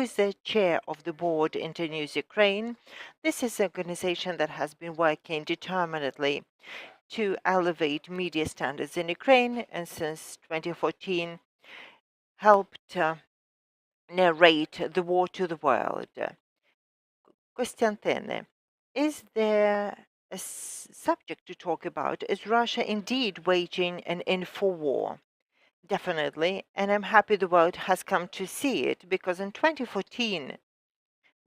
is the chair of the board Internews Ukraine. This is an organization that has been working determinedly to elevate media standards in Ukraine, and since 2014 helped narrate the war to the world. Kostiantyn, is there a subject to talk about? Is Russia indeed waging an info war? Definitely, and I'm happy the world has come to see it, because in 2014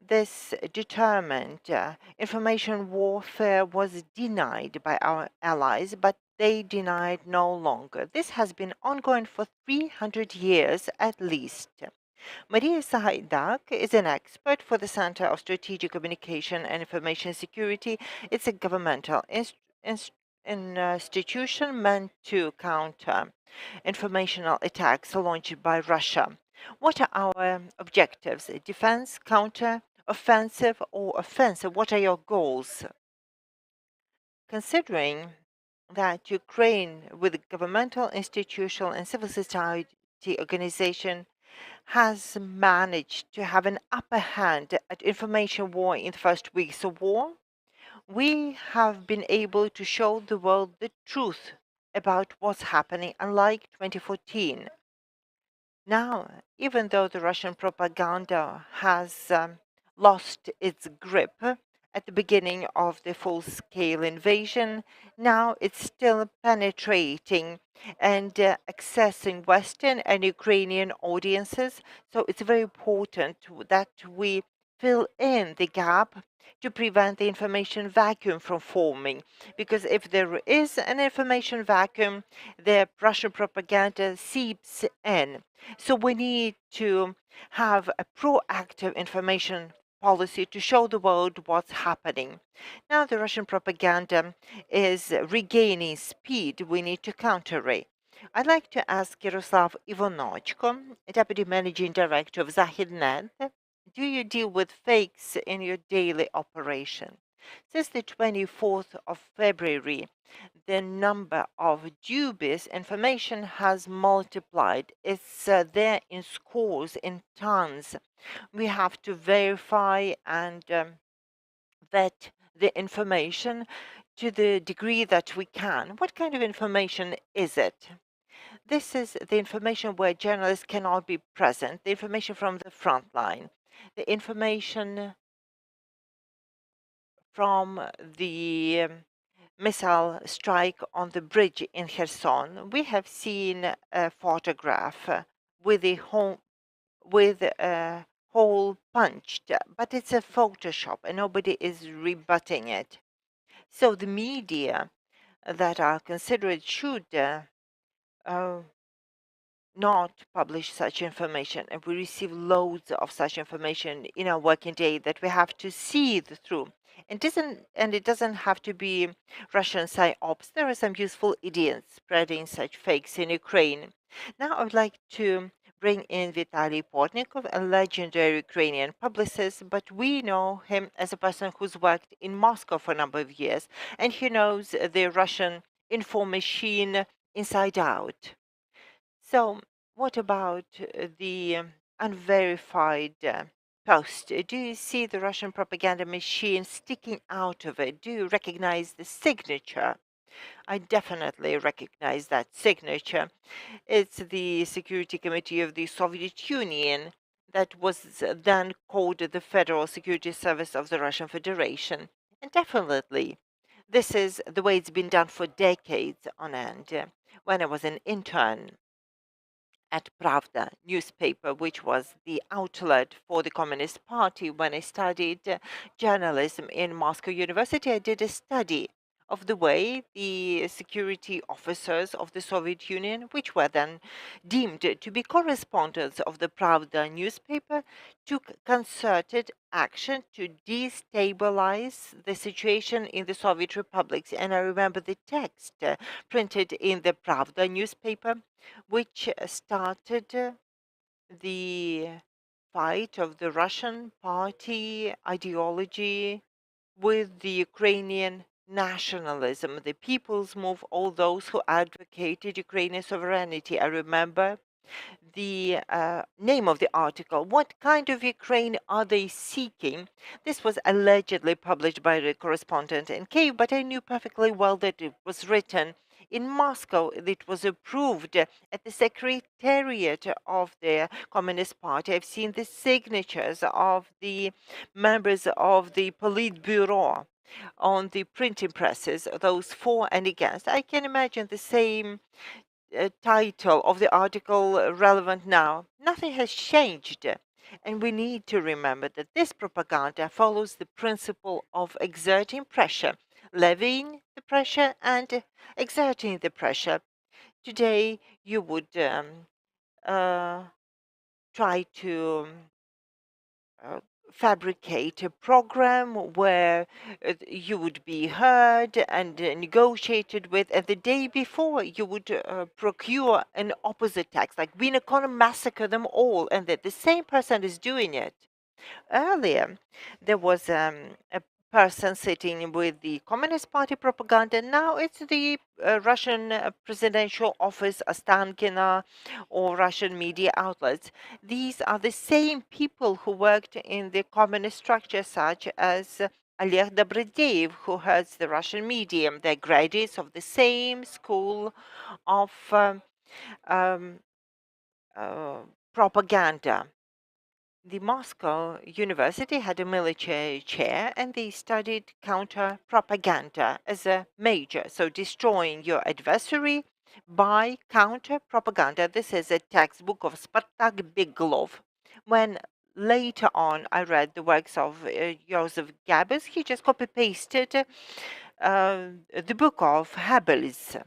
this determined information warfare was denied by our allies, but they denied no longer. This has been ongoing for 300 years at least. Mariia Sahaidak is an expert for the Center of Strategic Communication and Information Security. It's a governmental institution meant to counter informational attacks launched by Russia. What are our objectives? Defense, counter, offensive, or offensive? What are your goals? Considering that Ukraine, with governmental, institutional, and civil society organization, has managed to have an upper hand at information war in the first weeks of war, we have been able to show the world the truth about what's happening, unlike 2014. Now, even though the Russian propaganda has lost its grip at the beginning of the full-scale invasion, now it's still penetrating and accessing Western and Ukrainian audiences. So it's very important that we fill in the gap to prevent the information vacuum from forming. Because if there is an information vacuum, the Russian propaganda seeps in. So we need to have a proactive information policy to show the world what's happening. Now the Russian propaganda is regaining speed. We need to counter it. I'd like to ask Yaroslav Ivanochko, Deputy Managing Director of Sahaidak, do you deal with fakes in your daily operation? Since the 24th of February, the number of dubious information has multiplied. It's there in scores, in tons. We have to verify and vet the information to the degree that we can. What kind of information is it? This is the information where journalists cannot be present, the information from the front line, the information from the missile strike on the bridge in Kherson. We have seen a photograph with a hole punched, but it's a Photoshop and nobody is rebutting it. So the media that are considered should not publish such information, and we receive loads of such information in our working day that we have to see through. It doesn't have to be Russian PSYOPS. There are some useful idiots spreading such fakes in Ukraine. Now I would like to bring in Vitaly Portnikov, a legendary Ukrainian publicist, but we know him as a person who's worked in Moscow for a number of years, and he knows the Russian info machine inside out. So, what about the unverified post? Do you see the Russian propaganda machine sticking out of it? Do you recognize the signature? I definitely recognize that signature. It's the Security Committee of the Soviet Union that was then called the Federal Security Service of the Russian Federation. And definitely, this is the way it's been done for decades on end. When I was an intern at Pravda newspaper, which was the outlet for the Communist Party. When I studied journalism in Moscow University, I did a study of the way the security officers of the Soviet Union, which were then deemed to be correspondents of the Pravda newspaper, took concerted action to destabilize the situation in the Soviet republics. And I remember the text printed in the Pravda newspaper, which started the fight of the Russian party ideology with the Ukrainian nationalism, the people's move, all those who advocated Ukrainian sovereignty. I remember the name of the article. What kind of Ukraine are they seeking? This was allegedly published by the correspondent in Kyiv, but I knew perfectly well that it was written in Moscow. It was approved at the secretariat of the Communist Party. I've seen the signatures of the members of the Politburo on the printing presses, those for and against. I can imagine the same title of the article relevant now. Nothing has changed. And we need to remember that this propaganda follows the principle of exerting pressure, levying the pressure and exerting the pressure. Today, you would try to uh, fabricate a program where you would be heard and negotiated with, and the day before you would procure an opposite text, like we're gonna massacre them all, and that the same person is doing it. Earlier, there was a person sitting with the Communist Party propaganda. Now it's the Russian presidential office, Ostankina, or Russian media outlets. These are the same people who worked in the communist structure, such as Oleg Dobrodeyev, who heads the Russian media. They're graduates of the same school of um, uh, propaganda. The Moscow University had a military chair and they studied counter propaganda as a major. So, destroying your adversary by counter propaganda. This is a textbook of Spartak Biglov. When later on I read the works of Yaroslav, he just copy pasted the book of Haberlis.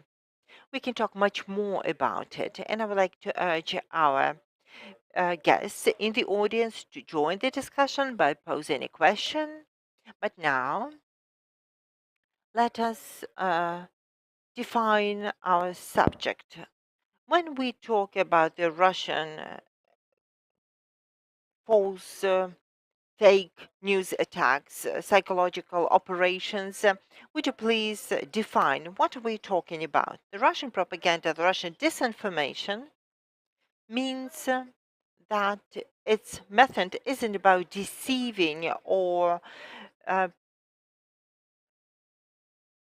We can talk much more about it, and I would like to urge our guests in the audience to join the discussion by posing a question. But now, let us define our subject. When we talk about the Russian false, fake news attacks, psychological operations, would you please define what are we talking about? The Russian propaganda, the Russian disinformation means that its method isn't about deceiving or uh,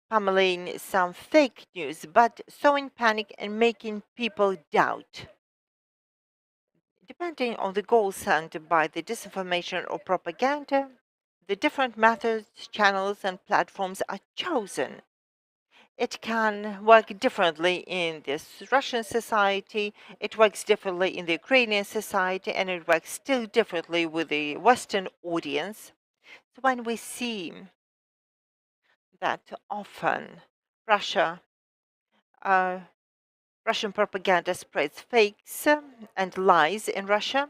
pummeling some fake news, but sowing panic and making people doubt. Depending on the goal sent by the disinformation or propaganda, the different methods, channels, and platforms are chosen. It can work differently in this Russian society, it works differently in the Ukrainian society, and it works still differently with the Western audience. So when we see that often Russia, uh, Russian propaganda spreads fakes and lies in Russia,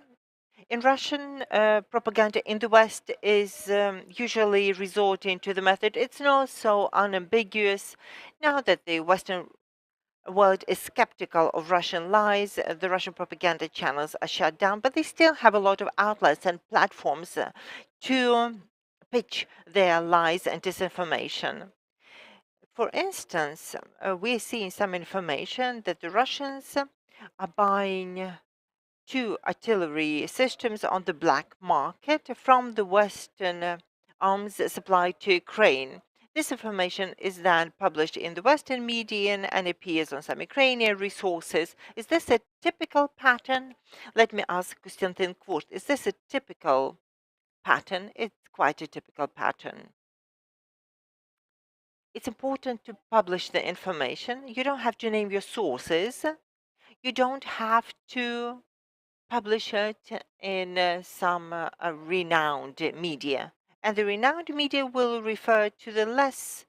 in Russian propaganda in the West is usually resorting to the method. It's not so unambiguous now that the Western world is skeptical of Russian lies. The Russian propaganda channels are shut down, but they still have a lot of outlets and platforms to pitch their lies and disinformation. For instance, we're seeing some information that the Russians are buying two artillery systems on the black market from the Western arms supplied to Ukraine. This information is then published in the Western media and appears on some Ukrainian resources. Is this a typical pattern? Let me ask Kostiantyn Kvurt. Is this a typical pattern? It's quite a typical pattern. It's important to publish the information. You don't have to name your sources. You don't have to publish it in some renowned media. And the renowned media will refer to the less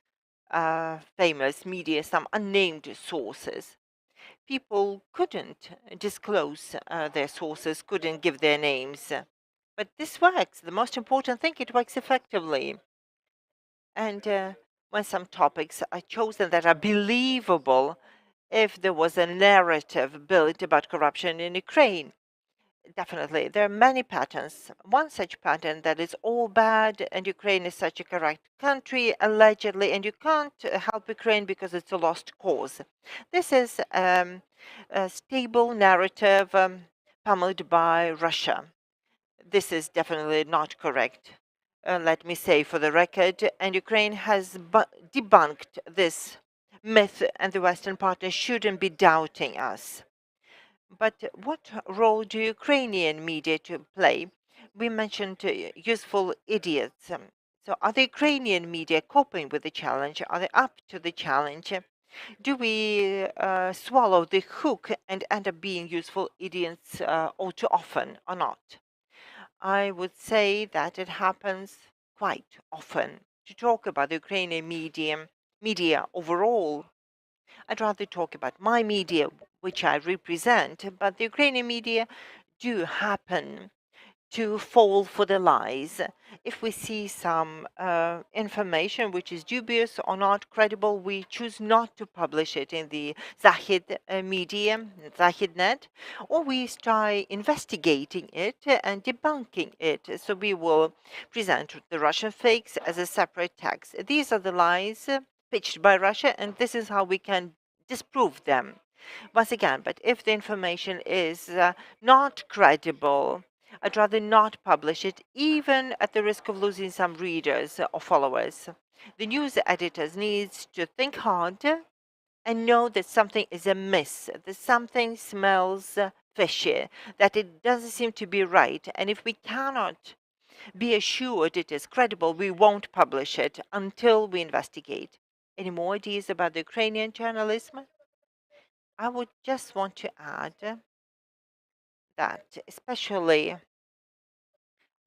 famous media, some unnamed sources. People couldn't disclose their sources, couldn't give their names. But this works. The most important thing, it works effectively. And when some topics are chosen that are believable, if there was a narrative built about corruption in Ukraine, definitely, there are many patterns. One such pattern that is all bad, and Ukraine is such a corrupt country, allegedly, and you can't help Ukraine because it's a lost cause. This is a stable narrative pummeled by Russia. This is definitely not correct. Let me say for the record, and Ukraine has debunked this myth, and the Western partners shouldn't be doubting us. But what role do Ukrainian media to play? We mentioned useful idiots. So are the Ukrainian media coping with the challenge? Are they up to the challenge? Do we swallow the hook and end up being useful idiots all too often or not? I would say that it happens quite often. To talk about the Ukrainian media overall, I'd rather talk about my media, which I represent, but the Ukrainian media do happen to fall for the lies. If we see some information which is dubious or not credible, we choose not to publish it in the Zahid media, Zahidnet, or we try investigating it and debunking it. So we will present the Russian fakes as a separate text. These are the lies pitched by Russia, and this is how we can disprove them. Once again, but if the information is not credible, I'd rather not publish it, even at the risk of losing some readers or followers. The news editors needs to think hard and know that something is amiss, that something smells fishy, that it doesn't seem to be right. And if we cannot be assured it is credible, we won't publish it until we investigate. Any more ideas about the Ukrainian journalism? I would just want to add that, especially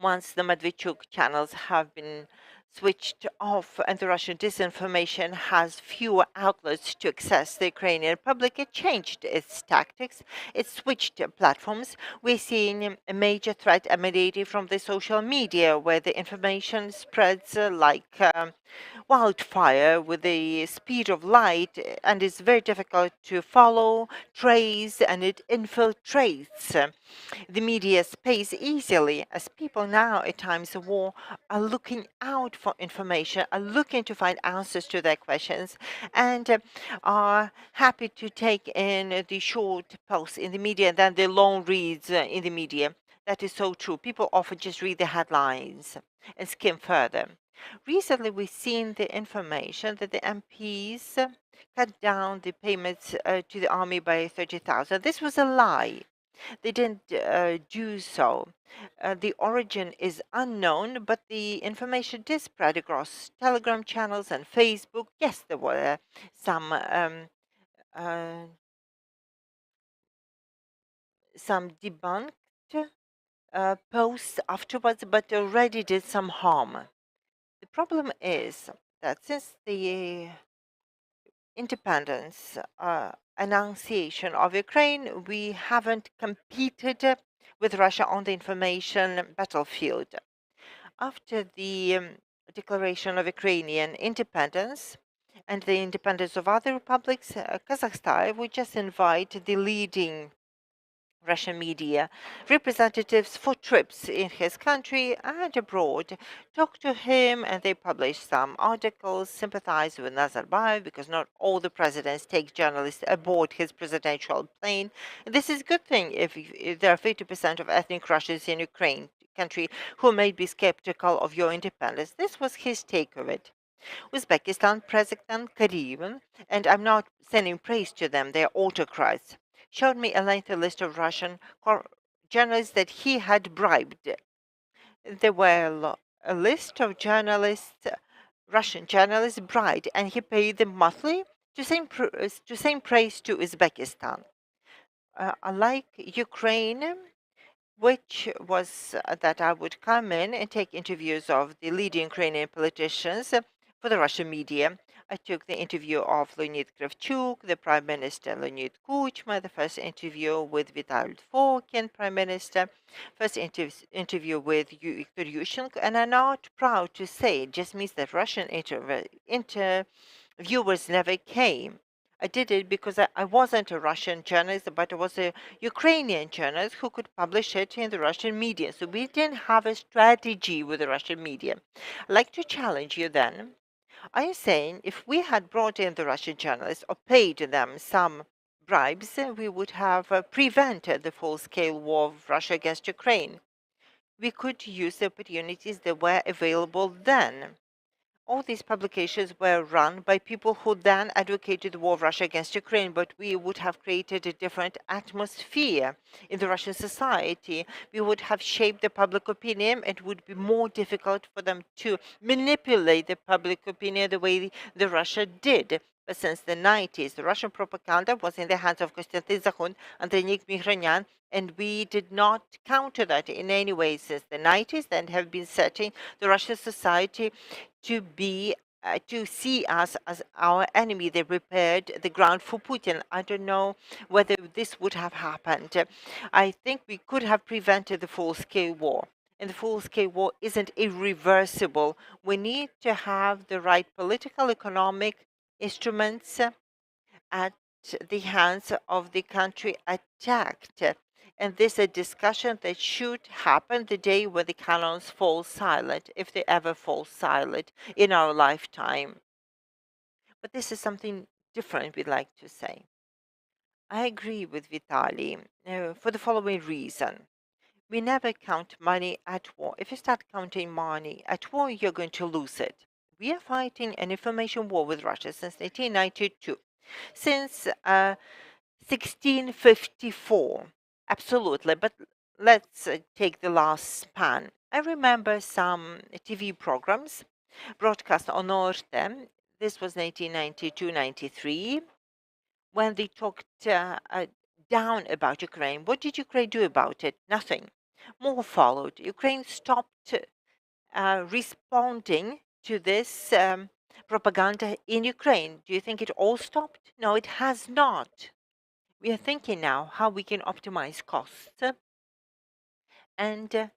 once the Medvedchuk channels have been switched off and the Russian disinformation has fewer outlets to access the Ukrainian public, it changed its tactics, it switched platforms. We're seeing a major threat emanating from the social media, where the information spreads like wildfire with the speed of light, and it's very difficult to follow, trace, and it infiltrates the media space easily, as people now at times of war are looking out for information, are looking to find answers to their questions, and are happy to take in the short posts in the media and then the long reads in the media. That is so true. People often just read the headlines and skim further. Recently, we've seen the information that the MPs cut down the payments to the army by 30,000. This was a lie. They didn't do so. The origin is unknown, but the information did spread across Telegram channels and Facebook. Yes, there were uh, some debunked posts afterwards, but already did some harm. The problem is that since the independence annunciation of Ukraine, we haven't competed with Russia on the information battlefield. After the declaration of Ukrainian independence and the independence of other republics, Kazakhstan would just invite the leading Russian media representatives for trips in his country and abroad, talk to him, and they publish some articles, sympathize with Nazarbayev, because not all the presidents take journalists aboard his presidential plane. This is a good thing if there are 50% of ethnic Russians in Ukraine, country, who may be skeptical of your independence. This was his take of it. Uzbekistan President Karyev, and I'm not sending praise to them, they are autocrats, showed me a lengthy list of Russian journalists that he had bribed. There were a list of journalists, Russian journalists bribed, and he paid them monthly to send praise to Uzbekistan. Unlike Ukraine, which was that I would come in and take interviews of the leading Ukrainian politicians for the Russian media. I took the interview of Leonid Kravchuk, the Prime Minister Leonid Kuchma, the first interview with Vitaly Portnikov, Prime Minister, first interview with Viktor Yushchenko, and I'm not proud to say it just means that Russian interviewers never came. I did it because I wasn't a Russian journalist, but I was a Ukrainian journalist who could publish it in the Russian media. So we didn't have a strategy with the Russian media. I'd like to challenge you then. Are you saying if we had brought in the Russian journalists or paid them some bribes, we would have prevented the full-scale war of Russia against Ukraine. We could use the opportunities that were available then. All these publications were run by people who then advocated the war of Russia against Ukraine, but we would have created a different atmosphere in the Russian society. We would have shaped the public opinion. It would be more difficult for them to manipulate the public opinion the way the Russia did. But since the 90s, the Russian propaganda was in the hands of Kostiantyn and Nick Mihranyan, and we did not counter that in any way since the 90s, and have been setting the Russian society to see us as our enemy. They prepared the ground for Putin. I don't know whether this would have happened. I think we could have prevented the full-scale war. And the full-scale war isn't irreversible. We need to have the right political, economic instruments at the hands of the country attacked. And this is a discussion that should happen the day when the cannons fall silent, if they ever fall silent in our lifetime. But this is something different we'd like to say. I agree with Vitaly for the following reason. We never count money at war. If you start counting money at war, you're going to lose it. We are fighting an information war with Russia since 1992. Since 1654. Absolutely. But let's take the last span. I remember some TV programs broadcast on Orte. This was 1992-93, when they talked down about Ukraine. What did Ukraine do about it? Nothing. More followed. Ukraine stopped responding to this propaganda in Ukraine. Do you think it all stopped? No, it has not. We are thinking now how we can optimize costs and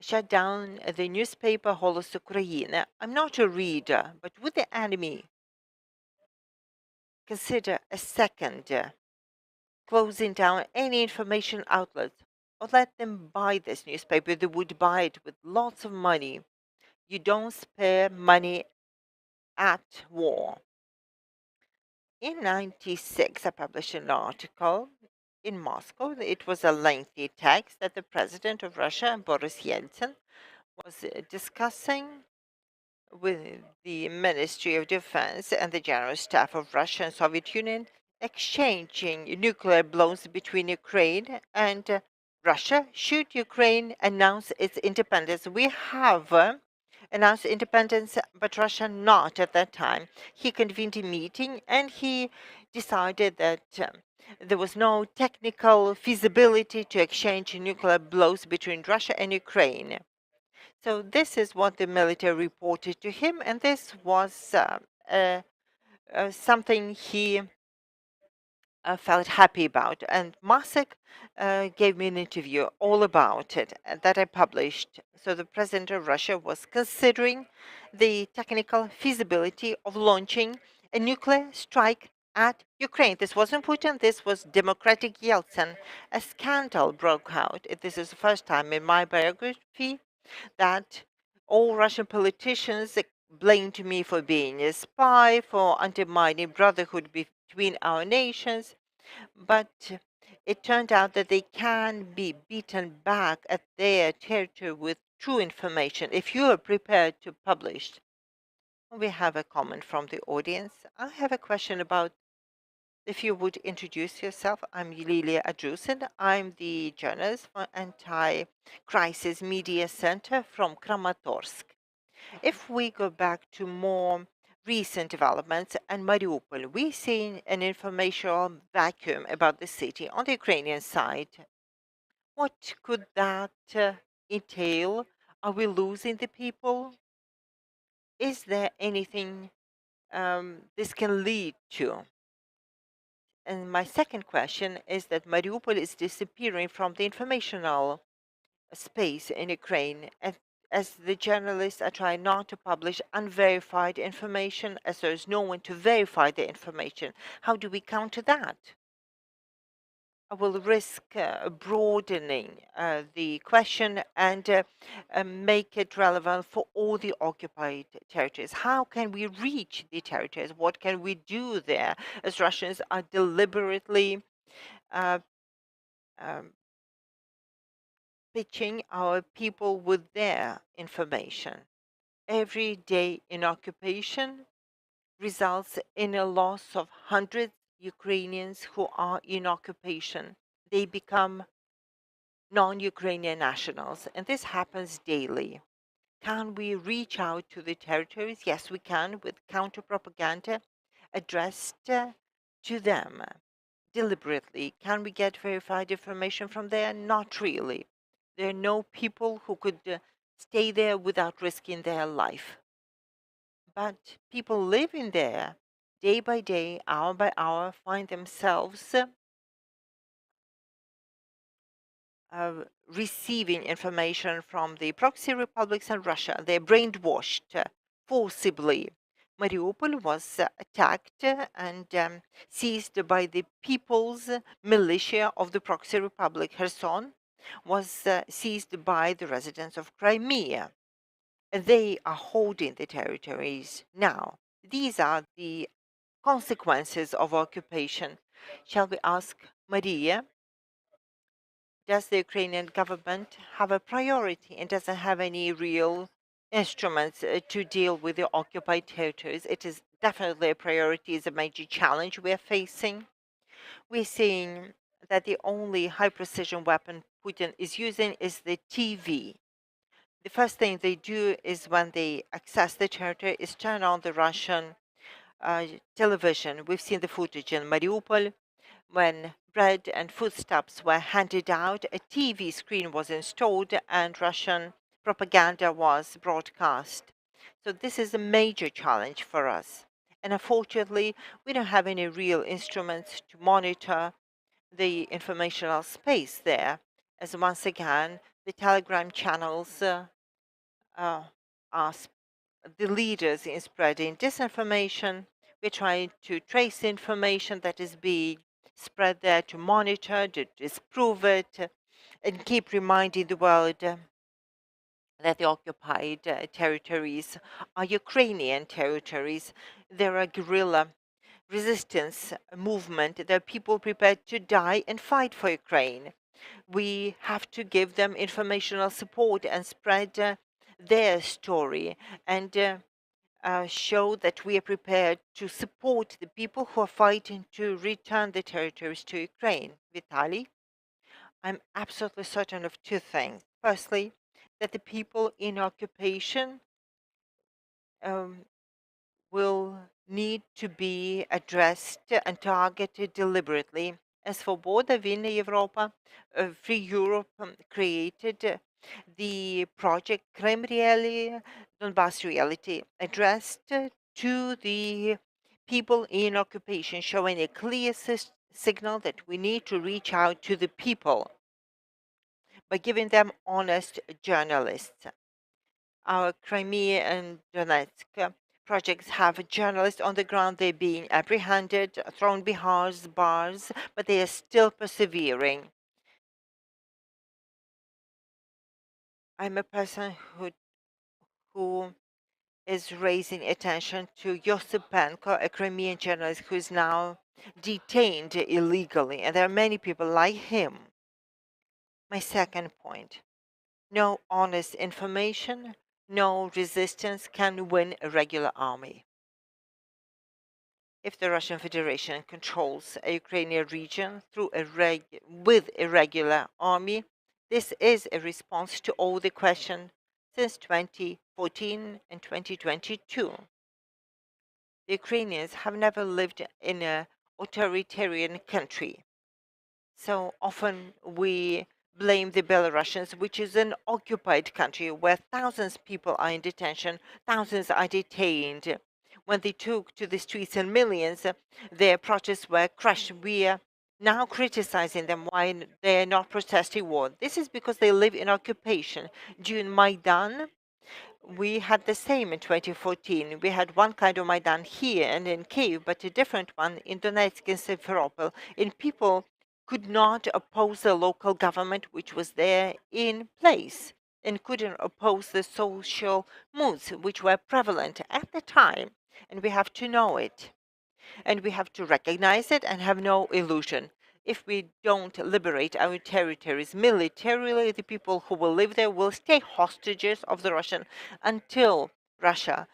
shut down the newspaper Holos Ukraine. I'm not a reader, but would the enemy consider a second closing down any information outlet, or let them buy this newspaper? They would buy it with lots of money. You don't spare money at war. In 96, I published an article in Moscow. It was a lengthy text that the president of Russia, Boris Yeltsin, was discussing with the Ministry of Defense and the General Staff of Russia and Soviet Union, exchanging nuclear blows between Ukraine and Russia should Ukraine announce its independence. We have announced independence, but Russia not at that time. He convened a meeting and he decided that there was no technical feasibility to exchange nuclear blows between Russia and Ukraine. So this is what the military reported to him, and this was something he felt happy about. And Masek gave me an interview all about it that I published. So the president of Russia was considering the technical feasibility of launching a nuclear strike at Ukraine. This wasn't Putin, this was democratic Yeltsin. A scandal broke out. This is the first time in my biography that all Russian politicians blamed me for being a spy, for undermining brotherhood between our nations. But it turned out that they can be beaten back at their territory with true information if you are prepared to publish. We have a comment from the audience. I have a question about if you would introduce yourself. I'm Lilia Adrusin. I'm the journalist for Anti-Crisis Media Center from Kramatorsk. If we go back to more recent developments and Mariupol, we see an informational vacuum about the city on the Ukrainian side. What could that entail? Are we losing the people? Is there anything this can lead to? And my second question is that Mariupol is disappearing from the informational space in Ukraine, as the journalists are trying not to publish unverified information, as there is no one to verify the information. How do we counter that? will risk broadening the question and make it relevant for all the occupied territories. How can we reach the territories? What can we do there as Russians are deliberately uh, um, pitching our people with their information? Every day in occupation results in a loss of hundreds of Ukrainians who are in occupation. They become non-Ukrainian nationals, and this happens daily. Can we reach out to the territories? Yes, we can, with counter-propaganda addressed to them deliberately. Can we get verified information from there? Not really. There are no people who could stay there without risking their life. But people living there day by day, hour by hour, find themselves receiving information from the proxy republics and Russia. They're brainwashed forcibly. Mariupol was attacked and seized by the people's militia of the proxy republic. Kherson was seized by the residents of Crimea. They are holding the territories now. These are the consequences of occupation. Shall we ask Mariia? Does the Ukrainian government have a priority and doesn't have any real instruments to deal with the occupied territories? It is definitely a priority, is a major challenge we are facing. We're seeing that the only high precision weapon Putin is using is the TV. The first thing they do is when they access the territory is turn on the Russian television. We've seen the footage in Mariupol. When bread and foodstuffs were handed out, a TV screen was installed and Russian propaganda was broadcast. So this is a major challenge for us. And unfortunately, we don't have any real instruments to monitor the informational space there, as once again, the Telegram channels are the leaders in spreading disinformation. We're trying to trace information that is being spread there, to monitor, to disprove it, and keep reminding the world that the occupied territories are Ukrainian territories. There are guerrilla resistance movement. There are people prepared to die and fight for Ukraine. We have to give them informational support and spread their story and show that we are prepared to support the people who are fighting to return the territories to Ukraine. Vitaly, I'm absolutely certain of two things. Firstly, that the people in occupation um, will need to be addressed and targeted deliberately. As for Border Vinna Europa, Free Europe created the project Krem Reality, Donbass Reality, addressed to the people in occupation, showing a clear signal that we need to reach out to the people by giving them honest journalists. Our Crimea and Donetsk projects have journalists on the ground. They're being apprehended, thrown behind bars, but they are still persevering. I'm a person who is raising attention to Yosipenko, a Crimean journalist who is now detained illegally, and there are many people like him. My second point: no honest information, no resistance can win a regular army. If the Russian Federation controls a Ukrainian region through with a regular army, this is a response to all the questions since 2014 and 2022. The Ukrainians have never lived in an authoritarian country. So often we blame the Belarusians, which is an occupied country where thousands of people are in detention, thousands are detained. When they took to the streets in millions, their protests were crushed. We are now criticizing them why they are not protesting war. This is because they live in occupation. During Maidan, we had the same in 2014. We had one kind of Maidan here and in Kiev, but a different one in Donetsk and Simferopol. And people could not oppose the local government which was there in place, and couldn't oppose the social moods which were prevalent at the time. And we have to know it, and we have to recognize it and have no illusion. If we don't liberate our territories militarily, the people who will live there will stay hostages of the Russian until Russia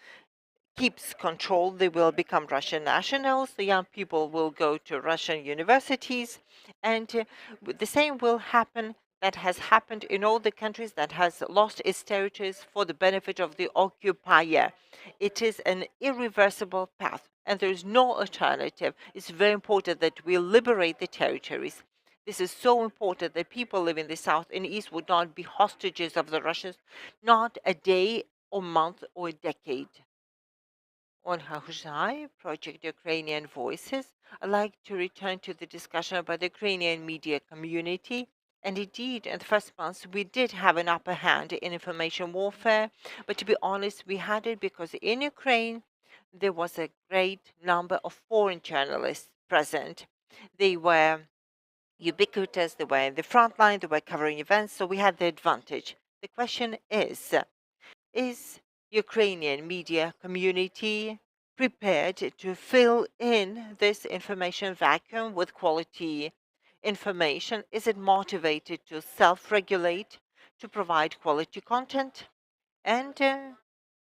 keeps control. They will become Russian nationals. The young people will go to Russian universities, and the same will happen. That has happened in all the countries that has lost its territories for the benefit of the occupier. It is an irreversible path, and there is no alternative. It's very important that we liberate the territories. This is so important that people living in the south and east would not be hostages of the Russians, not a day or month or a decade. On Hahuzai, Project Ukrainian Voices, I'd like to return to the discussion about the Ukrainian media community. And indeed, in the first months, we did have an upper hand in information warfare. But to be honest, we had it because in Ukraine, there was a great number of foreign journalists present. They were ubiquitous, they were in the front line, they were covering events, so we had the advantage. The question is Ukrainian media community prepared to fill in this information vacuum with quality information? Is it motivated to self-regulate, to provide quality content, and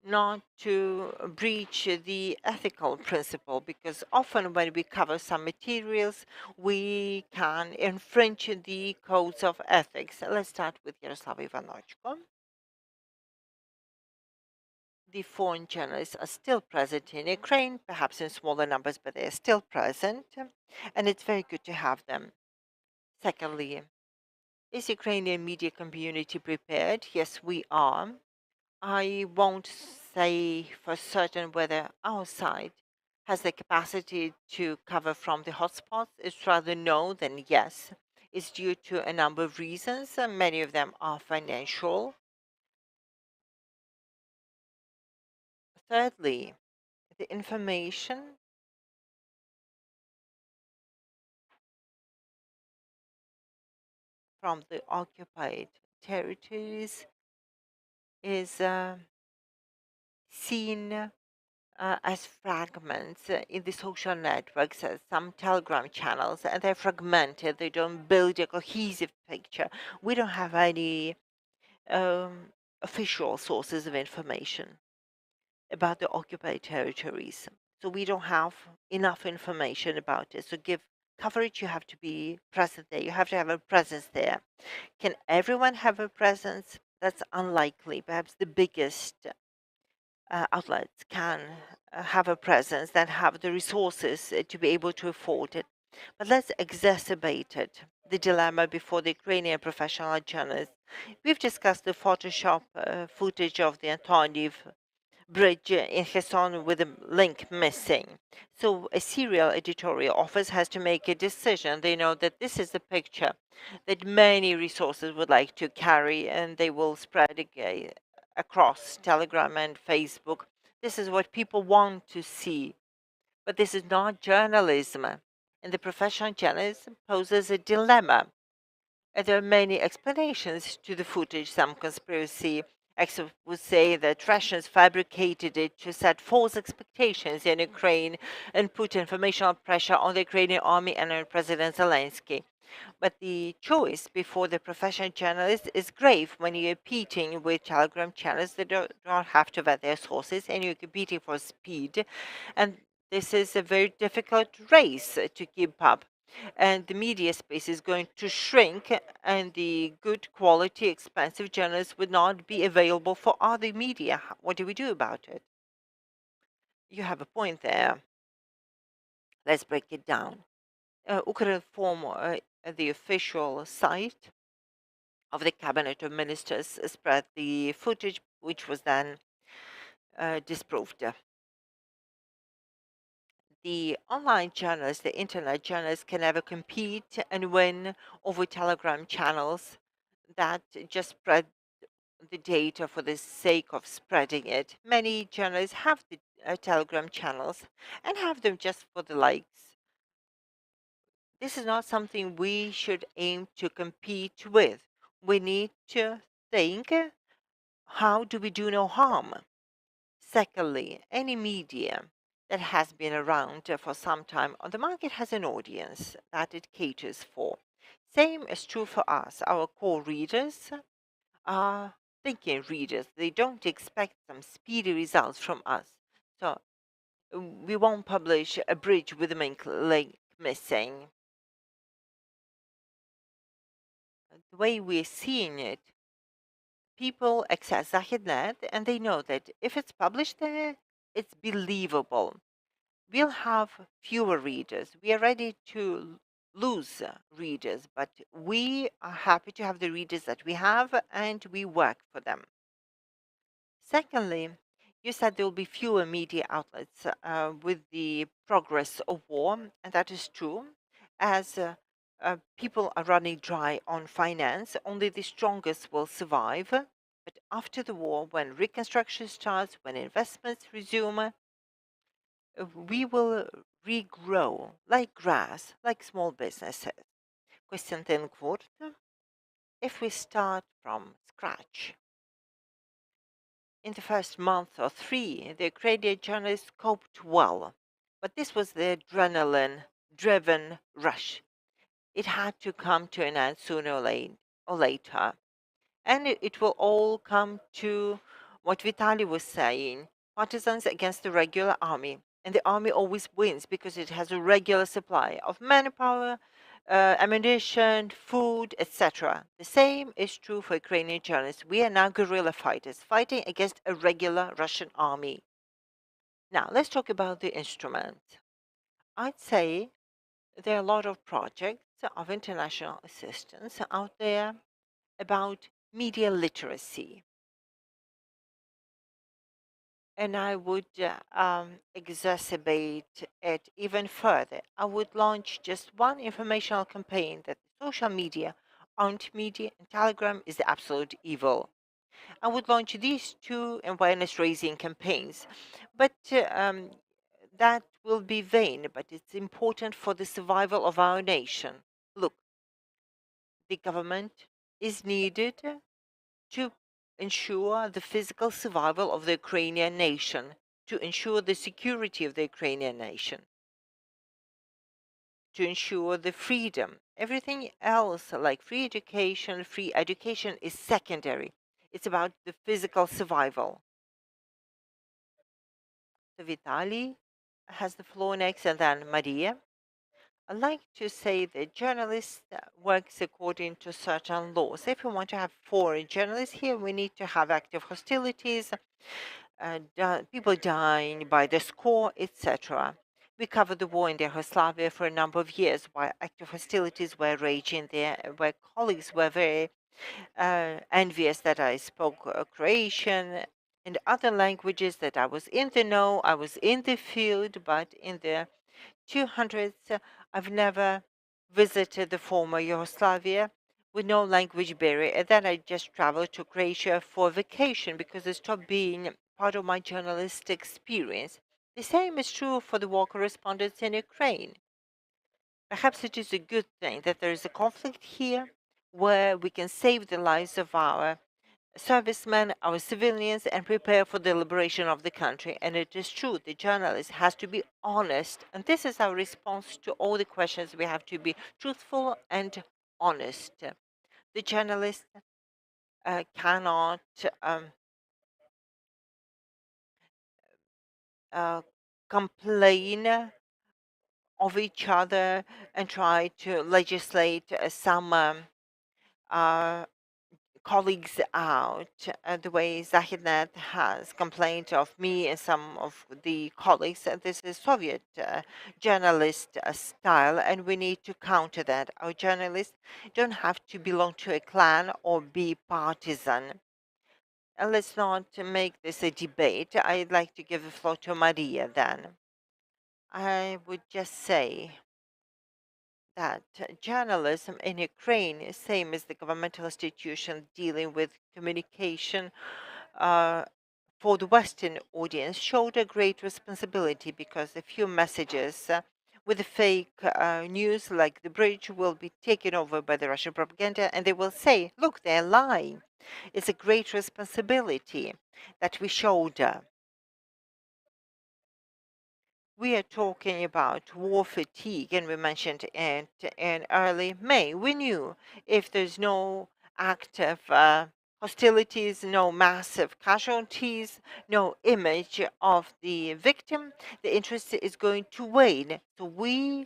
not to breach the ethical principle? Because often when we cover some materials, we can infringe the codes of ethics. Let's start with Yaroslav Ivanochko. The foreign journalists are still present in Ukraine, perhaps in smaller numbers, but they're still present, and it's very good to have them. Secondly, is Ukrainian media community prepared? Yes, we are. I won't say for certain whether our side has the capacity to cover from the hotspots. It's rather no than yes. It's due to a number of reasons. Many of them are financial. Thirdly, the information from the occupied territories is seen as fragments in the social networks, some Telegram channels, and they're fragmented. They don't build a cohesive picture. We don't have any um, official sources of information about the occupied territories. So we don't have enough information about it. So give coverage, you have to be present there. You have to have a presence there. Can everyone have a presence? That's unlikely. Perhaps the biggest outlets can have a presence that have the resources to be able to afford it. But let's exacerbate it, the dilemma before the Ukrainian professional journalists. We've discussed the Photoshop footage of the Antoniv bridge in Kherson with a link missing. So a serial editorial office has to make a decision. They know that this is a picture that many resources would like to carry, and they will spread it across Telegram and Facebook. This is what people want to see. But this is not journalism. And the professional journalism poses a dilemma. And there are many explanations to the footage. Some conspiracy experts would say that Russians fabricated it to set false expectations in Ukraine and put informational pressure on the Ukrainian army and on President Zelensky. But the choice before the professional journalist is grave when you're competing with Telegram channels that don't have to vet their sources, and you're competing for speed. And this is a very difficult race to keep up. And the media space is going to shrink, and the good quality, expensive journalists would not be available for other media. What do we do about it? You have a point there. Let's break it down. Ukrinform, the official site of the Cabinet of Ministers, spread the footage, which was then disproved. The online journalists, the internet journalists, can never compete and win over Telegram channels that just spread the data for the sake of spreading it. Many journalists have the Telegram channels and have them just for the likes. This is not something we should aim to compete with. We need to think, how do we do no harm? Secondly, any media that has been around for some time on the market has an audience that it caters for. Same is true for us. Our core readers are thinking readers. They don't expect some speedy results from us. So we won't publish a bridge with a link missing. The way we're seeing it, people access Zahidnet and they know that if it's published there, it's believable. We'll have fewer readers. We are ready to lose readers, but we are happy to have the readers that we have and we work for them. Secondly, you said there will be fewer media outlets with the progress of war, and that is true. As people are running dry on finance, only the strongest will survive. But after the war, when reconstruction starts, when investments resume, we will regrow like grass, like small businesses. Kostiantyn Kvurt, if we start from scratch. In the first month or three, the Ukrainian journalists coped well, but this was the adrenaline driven rush. It had to come to an end sooner or later. And it will all come to what Vitaly was saying, partisans against the regular army. And the army always wins because it has a regular supply of manpower, ammunition, food, etc. The same is true for Ukrainian journalists. We are now guerrilla fighters fighting against a regular Russian army. Now, let's talk about the instrument. I'd say there are a lot of projects of international assistance out there about media literacy. And I would exacerbate it even further. I would launch just one informational campaign that social media, aren't media, and Telegram is the absolute evil. I would launch these two awareness raising campaigns, but that will be vain, but it's important for the survival of our nation. Look, the government is needed to ensure the physical survival of the Ukrainian nation, to ensure the security of the Ukrainian nation, to ensure the freedom. Everything else, like free education is secondary. It's about the physical survival. So Vitaly has the floor next, and then Mariia. I like to say that journalists works according to certain laws. If we want to have foreign journalists here, we need to have active hostilities, people dying by the score, etc. We covered the war in Yugoslavia for a number of years, while active hostilities were raging there, where colleagues were very envious that I spoke Croatian and other languages, that I was in the know, I was in the field, but in the 200s, I've never visited the former Yugoslavia with no language barrier. And then I just traveled to Croatia for vacation because it stopped being part of my journalistic experience. The same is true for the war correspondents in Ukraine. Perhaps it is a good thing that there is a conflict here where we can save the lives of our servicemen, our civilians, and prepare for the liberation of the country. And it is true, the journalist has to be honest. And this is our response to all the questions. We have to be truthful and honest. The journalist cannot uh, complain of each other and try to legislate some uh, colleagues out, the way Zahidnet has complained of me and some of the colleagues. This is Soviet journalist style, and we need to counter that. Our journalists don't have to belong to a clan or be partisan. And let's not make this a debate. I'd like to give the floor to Mariia then. I would just say that journalism in Ukraine is same as the governmental institution dealing with communication uh, for the Western audience showed a great responsibility because a few messages with the fake news, like the bridge will be taken over by the Russian propaganda, and they will say, look, they're lying. It's a great responsibility that we shoulder. We are talking about war fatigue, and we mentioned it in early May. We knew if there's no active hostilities, no massive casualties, no image of the victim, the interest is going to wane. So we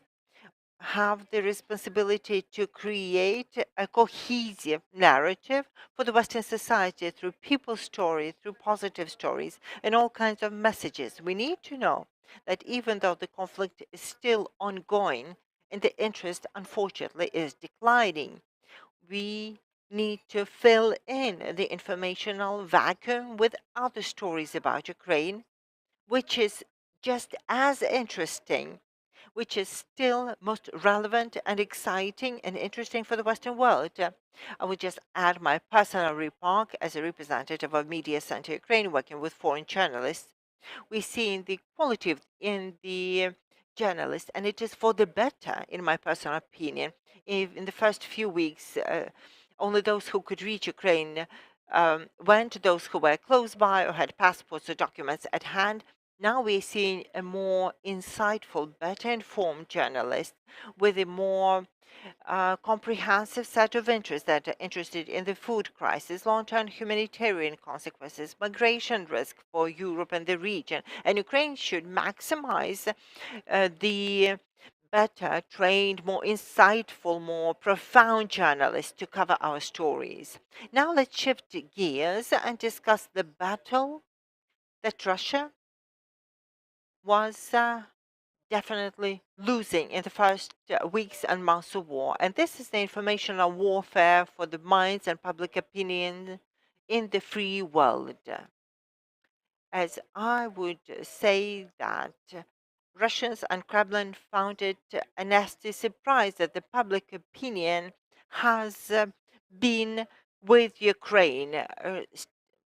have the responsibility to create a cohesive narrative for the Western society through people's stories, through positive stories, and all kinds of messages. We need to know that even though the conflict is still ongoing and the interest, unfortunately, is declining, we need to fill in the informational vacuum with other stories about Ukraine, which is just as interesting, which is still most relevant and exciting and interesting for the Western world. I would just add my personal remark as a representative of Media Center Ukraine, working with foreign journalists. We see in the quality in the journalists, and it is for the better, in my personal opinion. If in the first few weeks, only those who could reach Ukraine went, those who were close by or had passports or documents at hand. Now we're seeing a more insightful, better informed journalist with a more comprehensive set of interests that are interested in the food crisis, long-term humanitarian consequences, migration risk for Europe and the region. And Ukraine should maximize the better trained, more insightful, more profound journalists to cover our stories. Now let's shift gears and discuss the battle that Russia was definitely losing in the first weeks and months of war. And this is the informational warfare for the minds and public opinion in the free world. As I would say that Russians and Kremlin found it a nasty surprise that the public opinion has been with Ukraine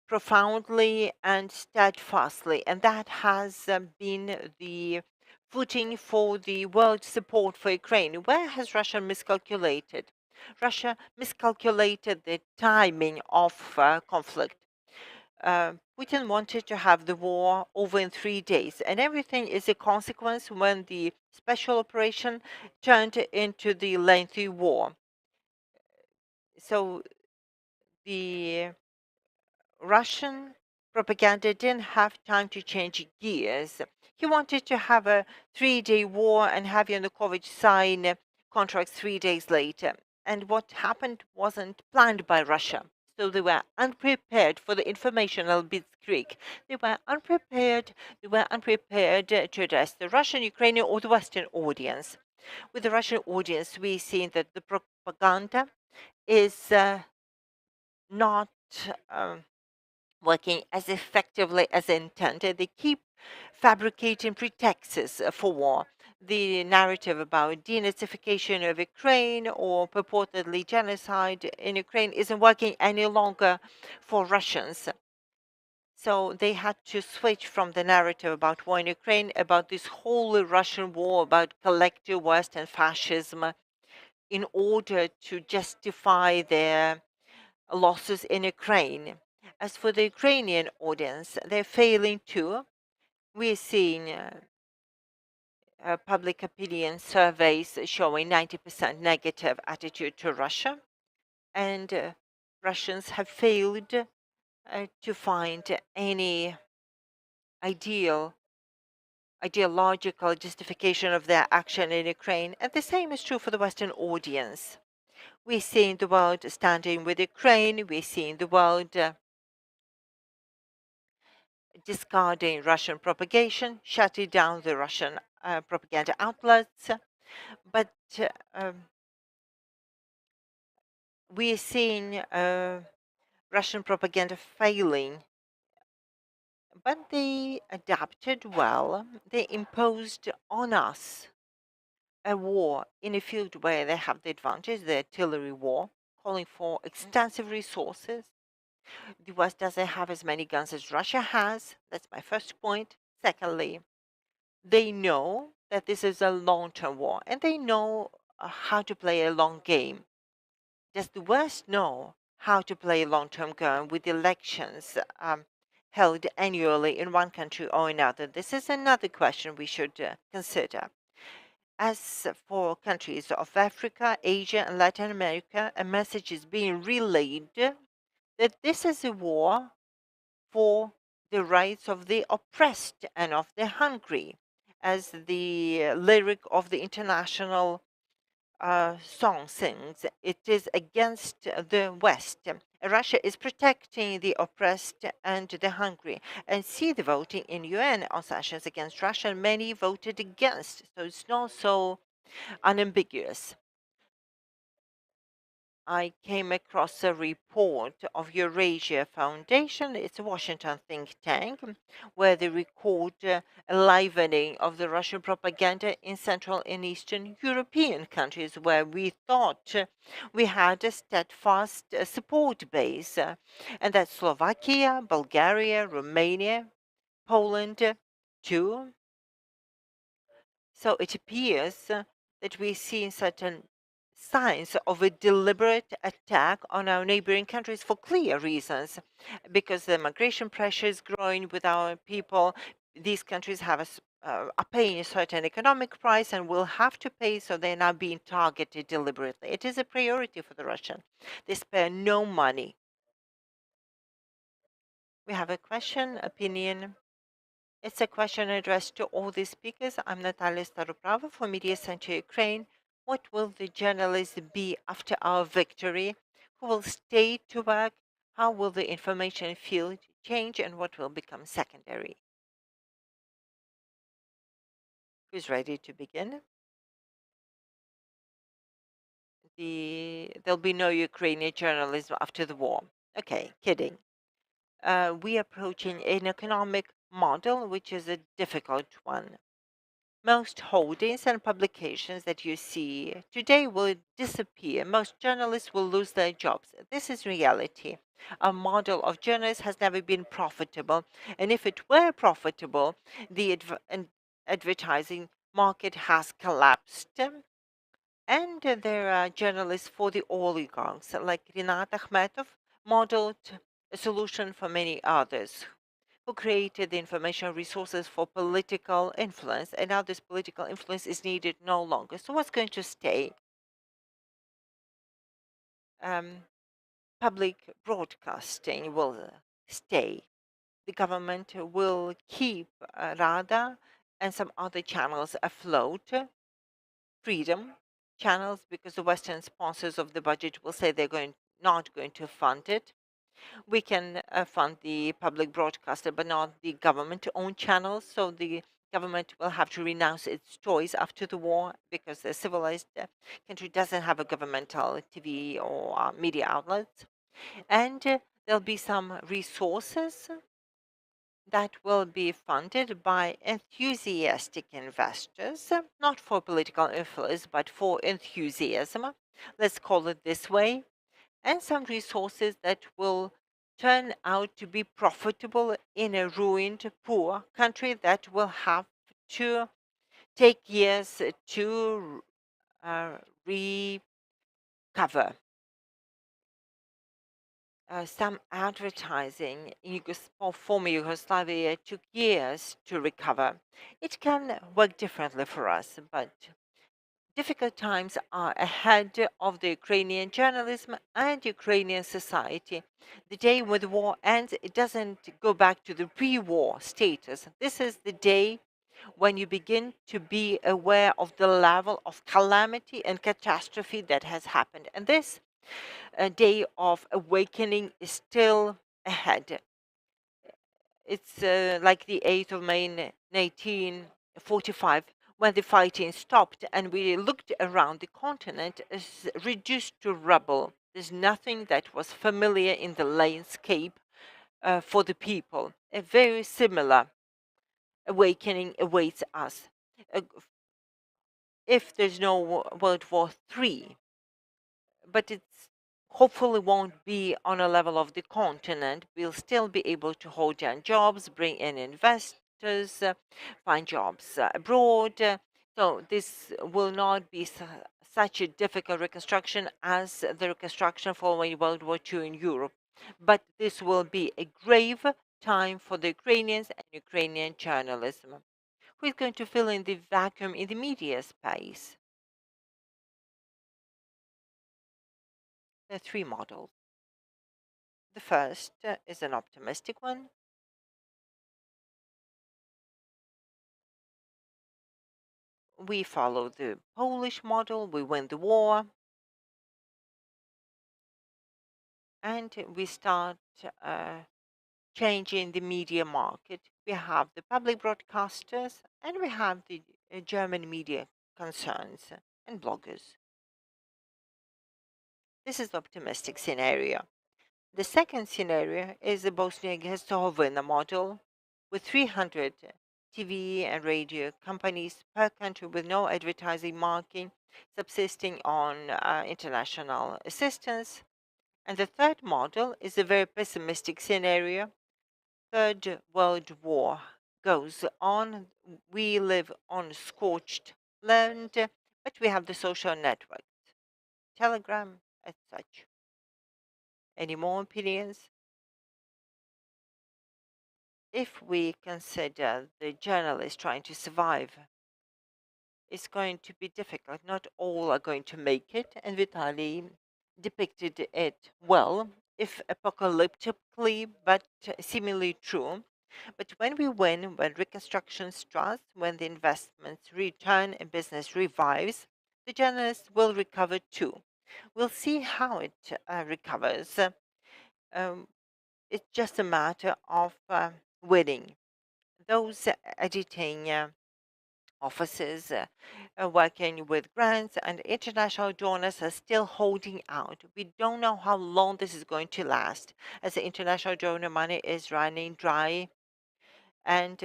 profoundly and steadfastly, and that has been the footing for the world support for Ukraine. Where has Russia miscalculated? Russia miscalculated the timing of conflict. Putin wanted to have the war over in 3 days, and everything is a consequence when the special operation turned into the lengthy war. So the Russian propaganda didn't have time to change gears. He wanted to have a 3 day war and have Yanukovych sign contracts 3 days later. And what happened wasn't planned by Russia. So they were unprepared for the informational blitzkrieg. They were unprepared. They were unprepared to address the Russian, Ukrainian, or the Western audience. With the Russian audience, we see that the propaganda is not working as effectively as intended. They keep fabricating pretexts for war. The narrative about denazification of Ukraine or purportedly genocide in Ukraine isn't working any longer for Russians. So they had to switch from the narrative about war in Ukraine, about this whole Russian war, about collective West and fascism, in order to justify their losses in Ukraine. As for the Ukrainian audience, they're failing too. We're seeing public opinion surveys showing 90% negative attitude to Russia, and Russians have failed to find any ideological justification of their action in Ukraine. And the same is true for the Western audience. We're seeing the world standing with Ukraine. We're seeing the world discarding Russian propagation, shutting down the Russian propaganda outlets. But we're seeing Russian propaganda failing. But they adapted well. They imposed on us a war in a field where they have the advantage, the artillery war, calling for extensive resources. The West doesn't have as many guns as Russia has. That's my first point. Secondly, they know that this is a long-term war, and they know how to play a long game. Does the West know how to play a long-term game with elections held annually in one country or another? This is another question we should consider. As for countries of Africa, Asia, and Latin America, a message is being relayed that this is a war for the rights of the oppressed and of the hungry, as the lyric of the international song sings. It is against the West. Russia is protecting the oppressed and the hungry. And see the voting in UN on sanctions against Russia, and many voted against. So it's not so unambiguous. I came across a report of Eurasia Foundation. It's a Washington think tank where they record a livening of the Russian propaganda in Central and Eastern European countries where we thought we had a steadfast support base, and that's Slovakia, Bulgaria, Romania, Poland too. So it appears that we see certain signs of a deliberate attack on our neighboring countries for clear reasons, because the migration pressure is growing with our people. These countries are paying a certain economic price and will have to pay, so they're now being targeted deliberately. It is a priority for the Russian. They spare no money. We have a question, opinion. It's a question addressed to all the speakers. I'm Natalia Staroprava for Media Center Ukraine. What will the journalists be after our victory? Who will stay to work? How will the information field change, and what will become secondary? Who's ready to begin? There'll be no Ukrainian journalism after the war. Okay, kidding. We are approaching an economic model which is a difficult one. Most holdings and publications that you see today will disappear. Most journalists will lose their jobs. This is reality. Our model of journalists has never been profitable. And if it were profitable, the advertising market has collapsed. And there are journalists for the oligarchs, like Rinat Akhmetov modeled a solution for many others who created the information resources for political influence, and now this political influence is needed no longer. So what's going to stay? Public broadcasting will stay. The government will keep Rada and some other channels afloat. Freedom channels, because the Western sponsors of the budget will say they're not going to fund it. We can fund the public broadcaster, but not the government-owned channels. So the government will have to renounce its choice after the war, because the civilized country doesn't have a governmental TV or media outlets. And there'll be some resources that will be funded by enthusiastic investors, not for political influence, but for enthusiasm. Let's call it this way. And some resources that will turn out to be profitable in a ruined, poor country that will have to take years to recover. Some advertising in former Yugoslavia took years to recover. It can work differently for us, but difficult times are ahead of the Ukrainian journalism and Ukrainian society. The day when the war ends, it doesn't go back to the pre-war status. This is the day when you begin to be aware of the level of calamity and catastrophe that has happened. And this day of awakening is still ahead. It's like the 8th of May 1945, when the fighting stopped and we looked around the continent as reduced to rubble. There's nothing that was familiar in the landscape for the people. A very similar awakening awaits us. If there's no World War III, but it's hopefully won't be on a level of the continent. We'll still be able to hold down jobs, bring in investors, find jobs abroad, So this will not be such a difficult reconstruction as the reconstruction following World War II in Europe, but this will be a grave time for the Ukrainians and Ukrainian journalism. Who is going to fill in the vacuum in the media space? There are three models. The first is an optimistic one. We follow the Polish model, we win the war, and we start changing the media market. We have the public broadcasters and we have the German media concerns and bloggers. This is the optimistic scenario. The second scenario is the Bosnia-Herzegovina model with 300 TV and radio companies per country with no advertising marketing, subsisting on international assistance. And the third model is a very pessimistic scenario. Third World War goes on. We live on scorched land, but we have the social networks, Telegram, as such. Any more opinions? If we consider the journalist trying to survive, it's going to be difficult. Not all are going to make it, and Vitaly depicted it well, if apocalyptically, but seemingly true. But when we win, when reconstruction starts, when the investments return and business revives, the journalists will recover too. We'll see how it recovers. Um, it's just a matter of winning. Those editing offices working with grants and international donors are still holding out. We don't know how long this is going to last, as the international donor money is running dry. And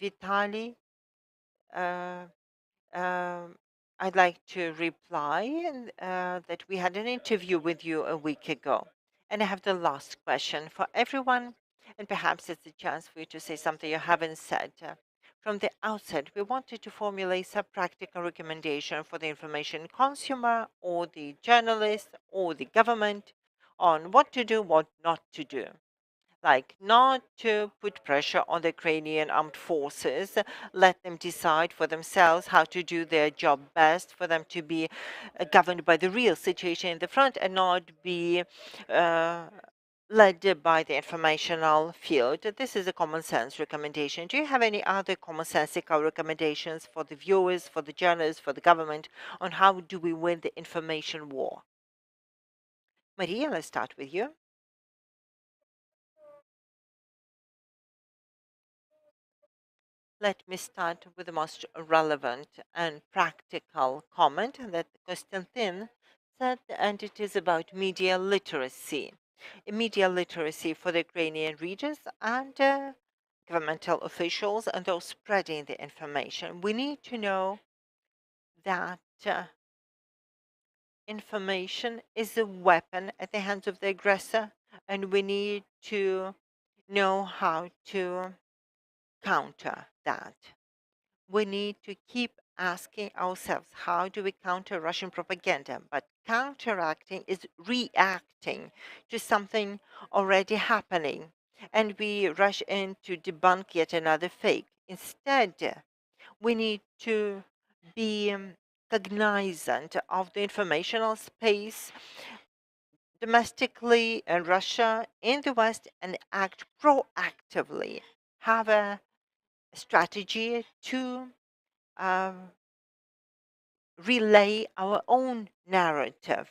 Vitaly, uh, um, I'd like to reply that we had an interview with you a week ago. And I have the last question for everyone, and perhaps it's a chance for you to say something you haven't said. From the outset, we wanted to formulate some practical recommendation for the information consumer or the journalist or the government on what to do, what not to do, like not to put pressure on the Ukrainian armed forces, let them decide for themselves how to do their job best, for them to be governed by the real situation in the front and not be uh, led by the informational field. This is a common sense recommendation. Do you have any other commonsensical recommendations for the viewers, for the journalists, for the government on how do we win the information war? Maria, let's start with you. Let me start with the most relevant and practical comment that Kostiantyn said, and it is about media literacy. Media literacy for the Ukrainian regions and governmental officials and those spreading the information. We need to know that information is a weapon at the hands of the aggressor, and we need to know how to counter that. We need to keep asking ourselves, how do we counter Russian propaganda? But counteracting is reacting to something already happening, and we rush in to debunk yet another fake. Instead, we need to be cognizant of the informational space domestically in Russia, in the West, and act proactively. Have a strategy to um, relay our own narrative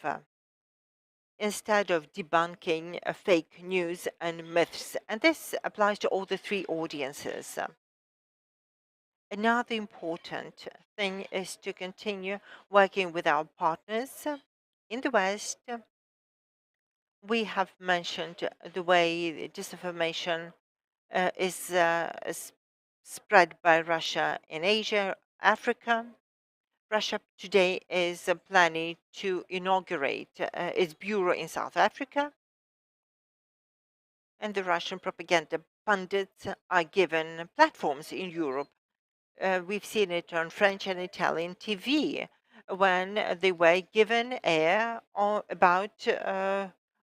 instead of debunking fake news and myths. And this applies to all the three audiences. Another important thing is to continue working with our partners in the West. We have mentioned the way disinformation is spread by Russia in Asia, Africa. Russia today is planning to inaugurate its bureau in South Africa, and the Russian propaganda pundits are given platforms in Europe. We've seen it on French and Italian TV when they were given air about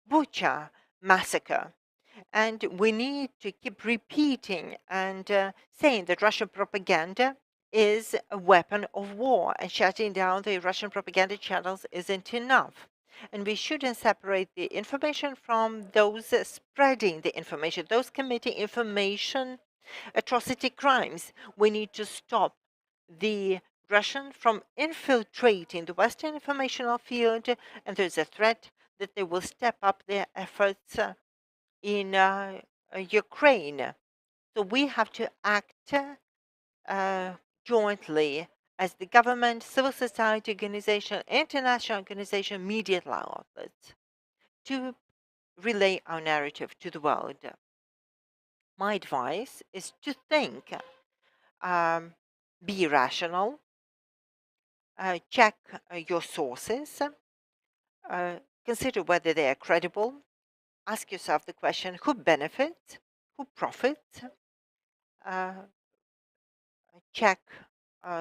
Bucha massacre. And we need to keep repeating and saying that Russian propaganda is a weapon of war, and shutting down the Russian propaganda channels isn't enough. And we shouldn't separate the information from those spreading the information, those committing information atrocity crimes. We need to stop the Russian from infiltrating the Western informational field, and there's a threat that they will step up their efforts in Ukraine. So we have to act uh, jointly as the government, civil society organization, international organization, media outlets to relay our narrative to the world. My advice is to think, be rational, check your sources, consider whether they are credible, ask yourself the question who benefits, who profits, uh, check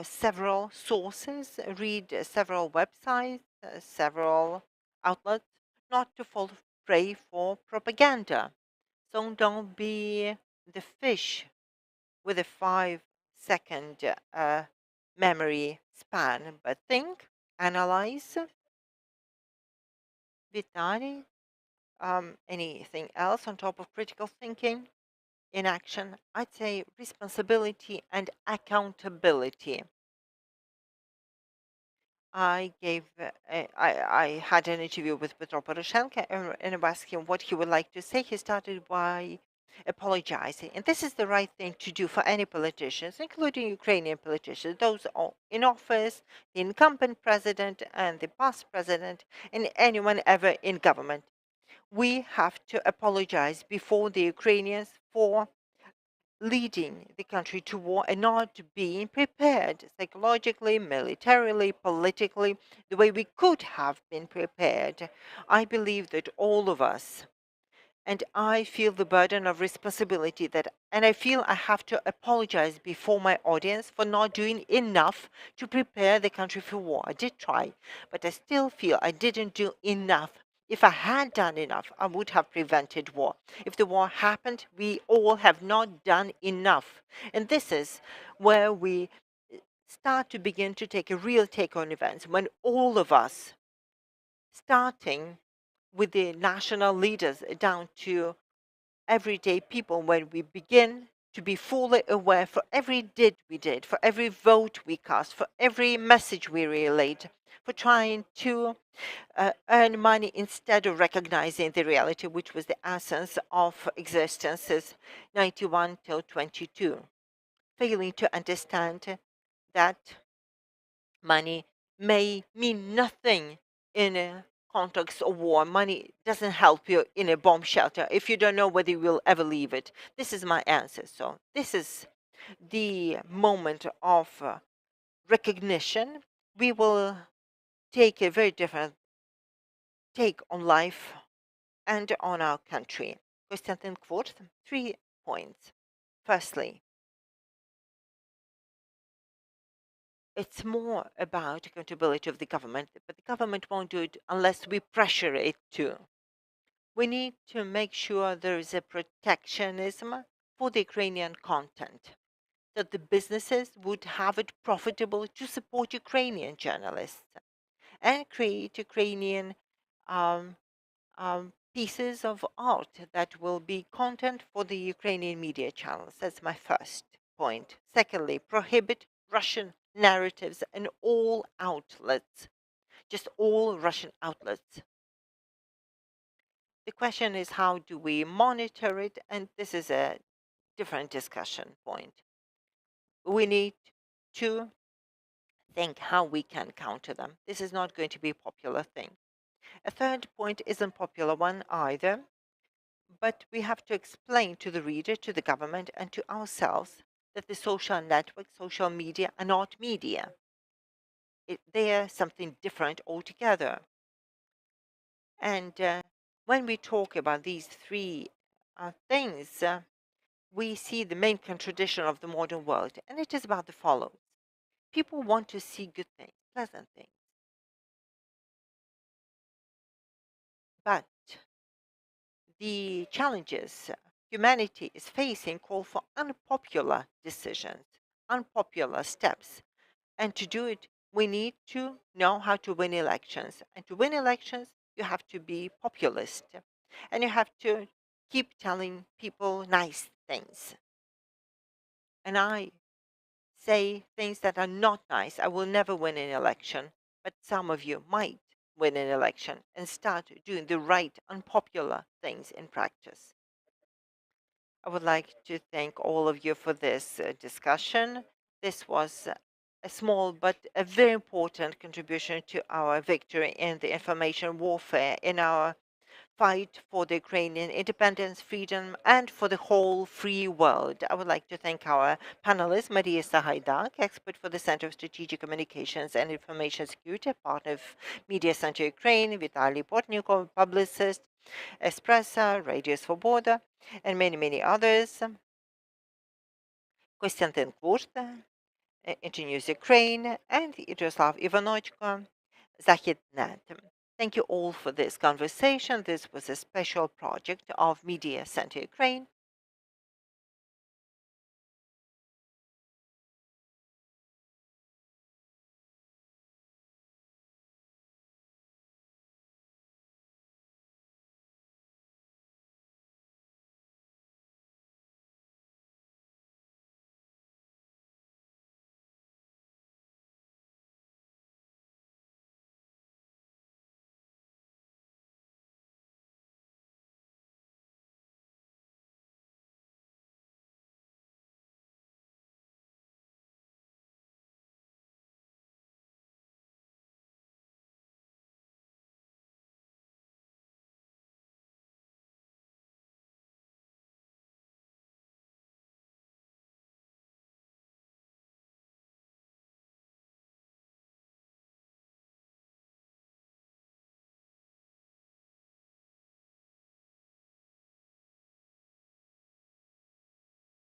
several sources, read several websites, several outlets, not to fall prey for propaganda. So don't be the fish with a 5 second memory span, but think, analyze. Vitaly, anything else on top of critical thinking? In action, I'd say responsibility and accountability. I had an interview with Petro Poroshenko and I asked him what he would like to say. He started by apologizing. And this is the right thing to do for any politicians, including Ukrainian politicians, those in office, the incumbent president and the past president, and anyone ever in government. We have to apologize before the Ukrainians for leading the country to war and not being prepared psychologically, militarily, politically, the way we could have been prepared. I believe that all of us, and I feel the burden of responsibility and I feel I have to apologize before my audience for not doing enough to prepare the country for war. I did try, but I still feel I didn't do enough. If I had done enough, I would have prevented war. If the war happened, we all have not done enough. And this is where we start to begin to take a real take on events, when all of us, starting with the national leaders down to everyday people, when we begin to be fully aware for every deed we did, for every vote we cast, for every message we relayed, for trying to earn money instead of recognizing the reality, which was the essence of existences 91 till 22, failing to understand that money may mean nothing in a context of war. Money doesn't help you in a bomb shelter if you don't know whether you will ever leave it. This is my answer. So this is the moment of recognition. We will take a very different take on life and on our country. Kostiantyn, Kvurt, 3 points. Firstly, it's more about accountability of the government, but the government won't do it unless we pressure it to. We need to make sure there is a protectionism for the Ukrainian content, that the businesses would have it profitable to support Ukrainian journalists and create Ukrainian um, pieces of art that will be content for the Ukrainian media channels. That's my first point. Secondly, prohibit Russian narratives in all outlets, just all Russian outlets. The question is, how do we monitor it? And this is a different discussion point. We need to think how we can counter them. This is not going to be a popular thing. A third point isn't popular one either, but we have to explain to the reader, to the government, and to ourselves that the social networks, social media are not media. They are something different altogether. And when we talk about these three things, we see the main contradiction of the modern world, and it is about the following. People want to see good things, pleasant things, but the challenges humanity is facing call for unpopular decisions, unpopular steps. And to do it, we need to know how to win elections. And to win elections, you have to be populist. And you have to keep telling people nice things. And I say things that are not nice. I will never win an election. But some of you might win an election and start doing the right, unpopular things in practice. I would like to thank all of you for this discussion. This was a small but a very important contribution to our victory in the information warfare, in our fight for the Ukrainian independence, freedom, and for the whole free world. I would like to thank our panelists, Mariia Sahaidak, expert for the Center of Strategic Communications and Information Security, part of Media Center Ukraine, Vitaly Portnikov, publicist, Espressa, Radio Svoboda, and many, many others. Kostiantyn Kvurt, Internews Ukraine, and Yaroslav Ivanochko, Sahaidak. Thank you all for this conversation. This was a special project of Media Center Ukraine.